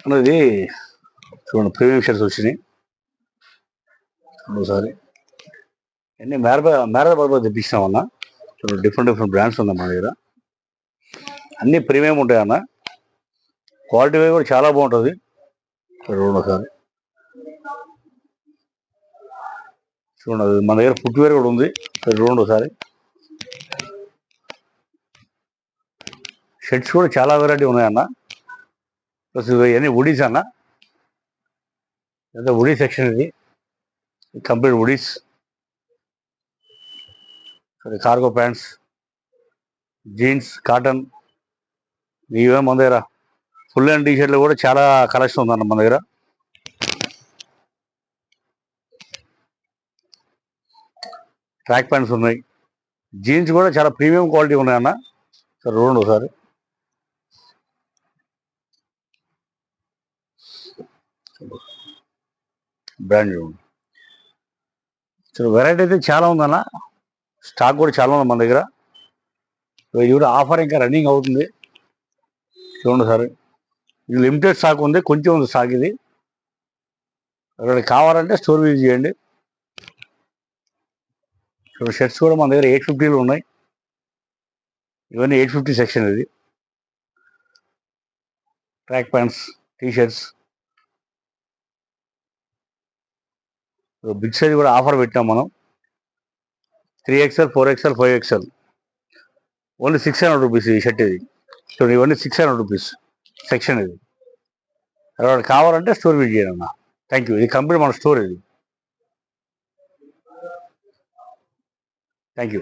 ఇది చూడండి, premium shirts వచ్చినాయి. ఒకసారి అన్నీ మ్యారేజ్ పర్పస్ తెప్పిస్తామన్నా. చూడండి, డిఫరెంట్ బ్రాండ్స్ ఉన్నాయి మన దగ్గర. అన్నీ ప్రీమియం ఉంటాయన్న. క్వాలిటీ కూడా చాలా బాగుంటుంది. చూడండి ఒకసారి. చూడండి, మన దగ్గర ఫుట్వేర్ కూడా ఉంది. చూడండి ఒకసారి. షర్ట్స్ కూడా చాలా వెరైటీ ఉన్నాయన్న. ప్లస్ ఇవన్నీ వుడీస్ అన్న. ఇదంతా వుడీ సెక్షన్. ఇది complete hoodies. Cargo pants, jeans, cotton, ఇవే మన దగ్గర. ఫుల్ హ్యాండ్ టీషర్ట్లు కూడా చాలా కలెక్షన్ ఉందన్న మన దగ్గర. ట్రాక్ ప్యాంట్స్ ఉన్నాయి. జీన్స్ కూడా చాలా ప్రీమియం క్వాలిటీ ఉన్నాయన్న. సరే చూడండి ఒకసారి. బ్రాండ్ చూడండి. వెరైటీ అయితే చాలా ఉందన్న. స్టాక్ కూడా చాలా ఉంది మన దగ్గర. ఇది కూడా ఆఫర్ ఇంకా రన్నింగ్ అవుతుంది. చూడండి సార్, ఇది లిమిటెడ్ స్టాక్ ఉంది, కొంచెం ఉంది స్టాక్. ఇది ఎవరైనా కావాలంటే స్టోర్ విజిట్ చేయండి. చూడండి, షర్ట్స్ కూడా మన దగ్గర 850లో ఉన్నాయి. ఇవన్నీ 850 సెక్షన్. ఇది track pants, t shirts. Big size కూడా ఆఫర్ పెట్టాం మనం. 3XL, 4XL, 5XL. Only 600 rupees ఈ షర్ట్. ఇది చూడండి, ఇవన్నీ 600 రూపీస్ సెక్షన్. ఇది ఎవరైనా కావాలంటే స్టోర్ విజిట్ చేయండి అన్న. Thank you. ఇది కంప్లీట్ మన స్టోర్. ఇది థ్యాంక్ యూ.